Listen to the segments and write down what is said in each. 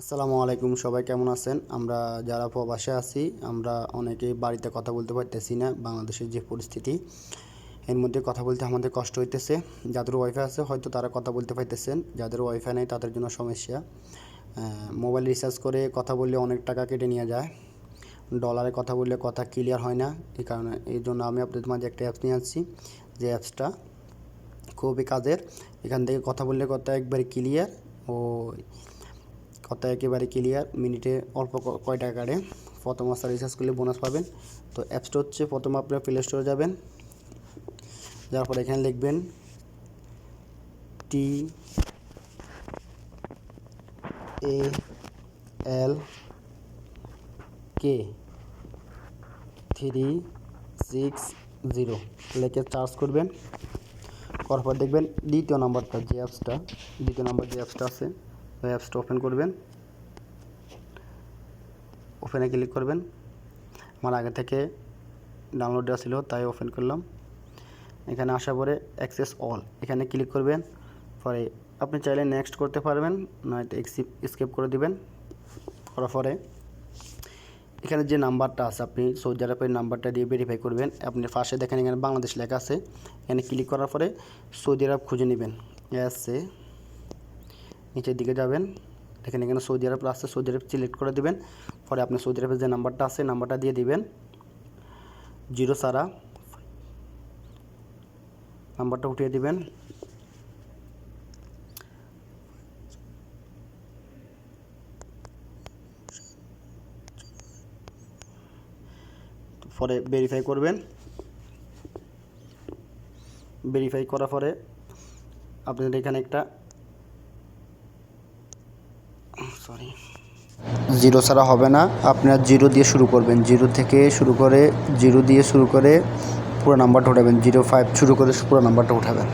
আসসালামু আলাইকুম, সবাই কেমন আছেন? আমরা যারা প্রবাসে আছি আমরা অনেকেই বাড়িতে কথা বলতে পারতেছি না। বাংলাদেশের যে পরিস্থিতি, এর মধ্যে কথা বলতে আমাদের কষ্ট হইতেছে। যাদের ওয়াইফাই আছে হয়তো তারা কথা বলতে পারতেছেন, যাদের ওয়াইফাই নেই তাদের জন্য সমস্যা। মোবাইল রিচার্জ করে কথা বললে অনেক টাকা কেটে নিয়ে যায়। ডলারে কথা বললে কথা ক্লিয়ার হয় না। এই জন্য আমি আপনাদের মাঝে একটা অ্যাপস নিয়ে আসছি, যে অ্যাপসটা খুবই কাজের। এখান থেকে কথা বললে কথা একবারে ক্লিয়ার, ও কথা একেবারে ক্লিয়ার। মিনিটে অল্প কয় টাকা কাটে। প্রথম মাসে রিচার্জ করলে বোনাস পাবেন। তো অ্যাপসটা হচ্ছে, প্রথম আপনার প্লে স্টোরে যাবেন, যাওয়ার পর এখানে লিখবেন TALK 360 লিখে চার্জ করবেন। করার পর দেখবেন দ্বিতীয় নাম্বার যে অ্যাপসটা আছে, ওই অ্যাপসটা ওপেন করবেন। ওপেনে ক্লিক করবেন। আমার আগে থেকে ডাউনলোড দেওয়া ছিল তাই ওপেন করলাম। এখানে আসার পরে অ্যাক্সেস অল এখানে ক্লিক করবেন। পরে আপনি চাইলে নেক্সট করতে পারবেন, নয়তো স্কিপ করে দিবেন। করার পরে এখানে যে নাম্বারটা আছে, আপনি সৌদি আরবের নাম্বারটা দিয়ে ভেরিফাই করবেন। আপনি ফার্স্টে দেখেন এখানে বাংলাদেশ লেখা আছে, এখানে ক্লিক করার পরে সৌদি আরব খুঁজে নেবেন। এসে নিচের দিকে যাবেন, দেখেন এখানে সৌদি আরব আছে, সৌদি আরব সিলেক্ট করে দিবেন। পরে আপনি সৌদি আরবের যে নাম্বারটা আছে নাম্বারটা দিয়ে দিবেন, জিরো সারা নাম্বারটা উঠিয়ে দিবেন। পরে ভেরিফাই করবেন। ভেরিফাই করার পরে আপনাদের এখানে একটা জিরো ছাড়া হবে না, আপনার জিরো দিয়ে শুরু করবেন। জিরো দিয়ে শুরু করে পুরো নাম্বারটা উঠাবেন। 05 শুরু করে পুরো নাম্বারটা উঠাবেন।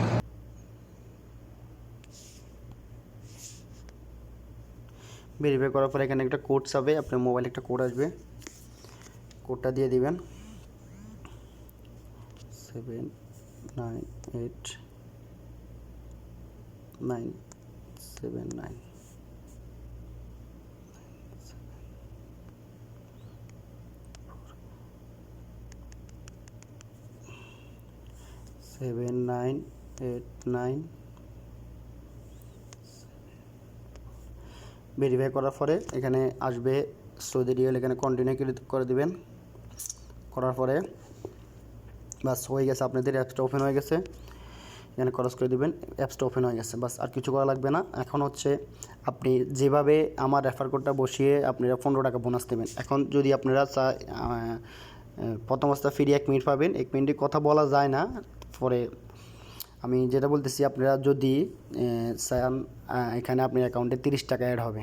ভেরিফাই করার পরে এখানে একটা কোড যাবে, আপনার মোবাইলে একটা কোড আসবে, কোডটা দিয়ে দিবেন 798979 7989। ভেরিফাই করার পরে এখানে আসবে সৌদি রিয়াল, এখানে কন্টিনিউ করে দিবেন। করার পরে বাস হয়ে গেছে, আপনাদের অ্যাপসটা ওপেন হয়ে গেছে। এখানে ক্রস করে দিবেন, অ্যাপসটা ওপেন হয়ে গেছে। বাস আর কিছু করা লাগবে না। এখন হচ্ছে আপনি যেভাবে আমার রেফার কোডটা বসিয়ে আপনারা 15 টাকা বোনাস দেবেন। এখন যদি আপনারা প্রথম অবস্থা ফ্রি 1 মিনিট পাবেন। 1 মিনিটে কথা বলা যায় না। পরে আমি যেটা বলতেছি, আপনারা যদি চান, এখানে আপনার অ্যাকাউন্টে 30 টাকা অ্যাড হবে।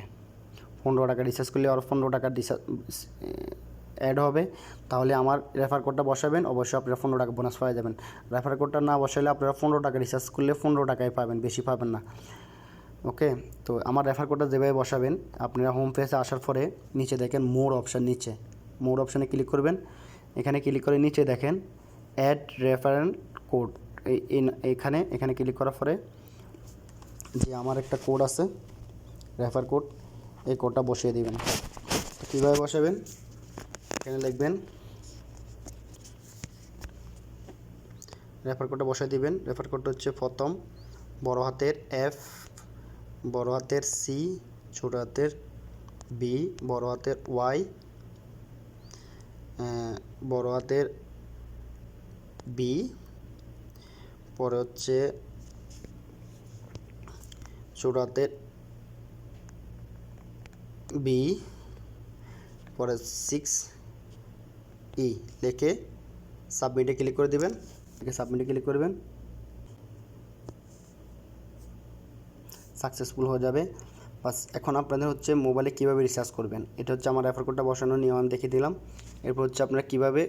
15 টাকা রিচার্জ করলে আর 15 টাকা অ্যাড হবে। তাহলে আমার রেফার কোডটা বসাবেন, অবশ্যই আপনারা 15 টাকা বোনাস পাওয়া যাবেন। রেফার কোডটা না বসালে আপনারা 15 টাকা রিচার্জ করলে 15 টাকাই পাবেন, বেশি পাবেন না। ওকে, তো আমার রেফার কোডটা যেভাবে বসাবেন, আপনারা হোম পেজে আসার পরে নিচে দেখেন মোর অপশান, নিচে মোর অপশানে ক্লিক করবেন। এখানে ক্লিক করে নিচে দেখেন অ্যাড রেফারেন্স কোড, এখানে ক্লিক করার পরে যে আমার একটা কোড আছে রেফার কোড, এই কোডটা বসিয়ে দিবেন। কীভাবে বসাবেন, এখানে লিখবেন রেফার কোডটা বসাই দিবেন। রেফার কোডটা হচ্ছে প্রথম বড় হাতের এফ, বড় হাতের সি, ছোট হাতের বি, বড় হাতের ওয়াই, বড় হাতের বি, পরে হচ্ছে ছোট হাতের বি, পরে 6 লিখে সাবমিটে ক্লিক করে দিবেন। সাবমিটে ক্লিক করবেন, সাকসেসফুল হয়ে যাবে। বাস এখন আপনাদের হচ্ছে মোবাইলে কীভাবে রিচার্জ করবেন, এটা হচ্ছে আমার রেফার কোডটা বসানোর নিয়ম আমি দেখিয়ে দিলাম। এরপর হচ্ছে আপনারা কীভাবে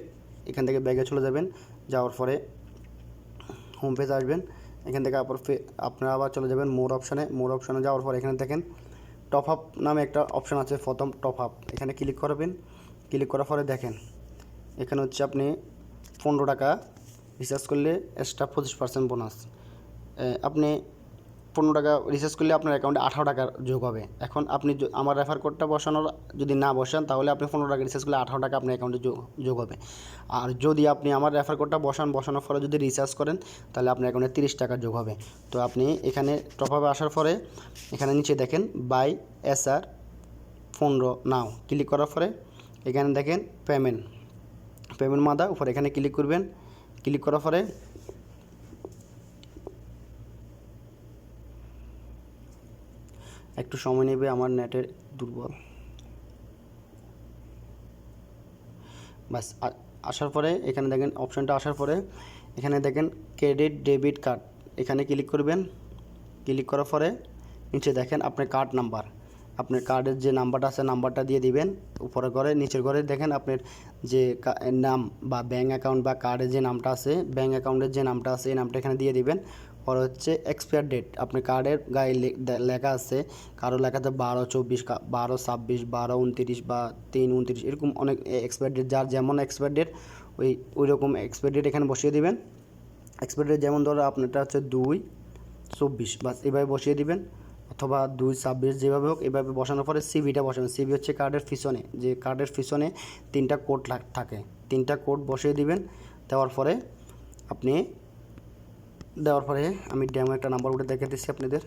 এখান থেকে ব্যাগে চলে যাবেন, যাওয়ার পরে হোম পেজ আসবেন। এখান থেকে আপনারা আবার চলে যাবেন মোর অপশানে যাওয়ার পর এখানে দেখেন টপ আপ নামে একটা অপশান আছে, প্রথম টপ আপ, এখানে ক্লিক করবেন। ক্লিক করার পরে দেখেন এখানে হচ্ছে আপনি 15 টাকা রিচার্জ করলে এক্সট্রা 25% বোনাস। আপনি 15 টাকা রিচার্জ করলে আপনার অ্যাকাউন্টে 18 টাকা যোগ হবে। এখন আপনি আমার রেফার কোডটা বসানোর যদি না বসান তাহলে আপনি 15 টাকা রিচার্জ করলে 18 টাকা আপনার অ্যাকাউন্টে যোগ হবে। আর যদি আপনি আমার রেফার কোডটা বসানোর পরে যদি রিচার্জ করেন তাহলে আপনার অ্যাকাউন্টে 30 টাকা যোগ হবে। তো আপনি এখানে টপ আপে আসার পরে এখানে নিচে দেখেন বাই SR 15 নাও ক্লিক করার পরে এখানে দেখেন পেমেন্ট মাদা উপরে এখানে ক্লিক করবেন। ক্লিক করার পরে একটু সময় নেবে, আমার নেটের দুর্বল। বাস আসার পরে এখানে দেখেন অপশানটা আসার পরে এখানে দেখেন ক্রেডিট ডেবিট কার্ড, এখানে ক্লিক করবেন। ক্লিক করার পরে নিচে দেখেন আপনার কার্ড নাম্বার, আপনার কার্ডের যে নাম্বারটা আছে নাম্বারটা দিয়ে দিবেন। উপরে ঘরে নিচের ঘরে দেখেন আপনার যে নাম বা ব্যাঙ্ক অ্যাকাউন্ট বা কার্ডের যে নামটা আছে, ব্যাঙ্ক অ্যাকাউন্টের যে নামটা আছে এই নামটা এখানে দিয়ে দিবেন। পরে হচ্ছে এক্সপায়ার ডেট, আপনার কার্ডের গায়ে লেখা আছে, কারো লেখাতে 12/24, 12/26, 12/29 বা 3/29 এরকম অনেক এক্সপায়ার ডেট, যার যেমন এক্সপায়ার ডেট ওই রকম এক্সপায়ার ডেট এখানে বসিয়ে দিবেন। এক্সপায়ার ডেট যেমন ধরো আপনারটা হচ্ছে 2/24, বাস এভাবে বসিয়ে দিবেন, অথবা 2/26 যেভাবে হোক এভাবে বসানোর পরে সিভিটা বসাবেন। সিভি হচ্ছে কার্ডের পিছনে, যে কার্ডের পিছনে 3টা কোড থাকে, 3টা কোড বসিয়ে দিবেন। দেওয়ার পরে আমি ডেমো একটা নাম্বার উঠে দেখে দিচ্ছি আপনাদের।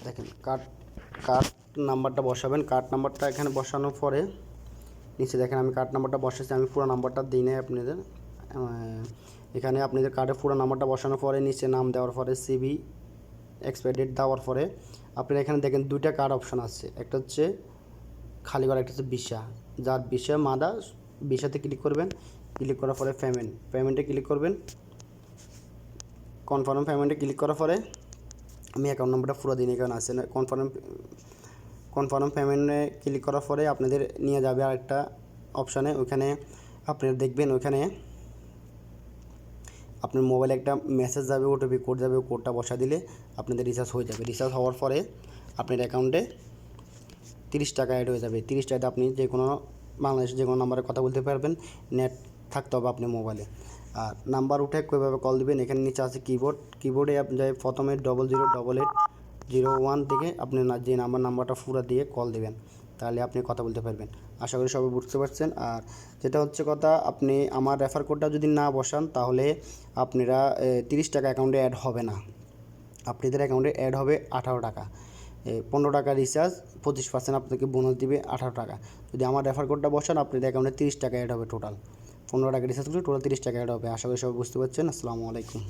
দেখেন কার্ড নাম্বারটা বসাবেন। কার্ড নাম্বারটা এখানে বসানোর পরে নিচে দেখেন আমি কার্ড নাম্বারটা বসাচ্ছি, আমি পুরো নাম্বারটা দিই নাই আপনাদের। এখানে আপনাদের কার্ডের পুরো নাম্বারটা বসানোর পরে নিচে নাম দেওয়ার পরে সিভি এক্সপায়ার ডেট দেওয়ার পরে আপনারা এখানে দেখেন 2টা কার্ড অপশান আছে, একটা হচ্ছে খালি করা, একটা হচ্ছে ভিসা। যার ভিসা মাদা ভিসাতে ক্লিক করবেন। ক্লিক করার পরে পেমেন্টে ক্লিক করবেন। কনফার্ম পেমেন্টে ক্লিক করার পরে আমি অ্যাকাউন্ট নাম্বারটা পুরো দিন এখানে আছে না, কনফার্ম পেমেন্টে ক্লিক করার পরে আপনাদের নিয়ে যাবে আরেকটা অপশানে। ওইখানে আপনারা দেখবেন ওইখানে আপনার মোবাইলে একটা মেসেজ যাবে, ওটিপি কোড যাবে, কোডটা বসা দিলে আপনাদের রিচার্জ হয়ে যাবে। রিচার্জ হওয়ার পরে আপনার অ্যাকাউন্টে 30 টাকা অ্যাড হয়ে যাবে। 30 টাকাতে আপনি যে কোনো বাংলাদেশের যে কোনো নাম্বারে কথা বলতে পারবেন, নেট থাকতে হবে আপনার মোবাইলে। আর নাম্বার উঠে কীভাবে কল দিবেন, এখানে নিচে আছে কিবোর্ডে আপনি যাই প্রথমে 008801 থেকে আপনি যে নাম্বারটা পুরো দিয়ে কল দিবেন, তাহলে আপনি কথা বলতে পারবেন। আশা করি সবাই বুঝতে পারছেন। আর যেটা হচ্ছে কথা, আপনি আমার রেফার কোডটা যদি না বসান তাহলে আপনারা 30 টাকা অ্যাকাউন্টে অ্যাড হবে না, আপনাদের অ্যাকাউন্টে অ্যাড হবে 18 টাকা। 15 টাকা রিচার্জ 25% আপনাকে বোনাস দিবে 18 টাকা। যদি আমার রেফার কোডটা বসান আপনাদের অ্যাকাউন্টে 30 টাকা অ্যাড হবে, টোটাল 15 টাকা রিচার্জ করলে টোটাল 30 টাকা অ্যাড হবে। আশা করি সবাই বুঝতে পারছেন। আসসালামু আলাইকুম।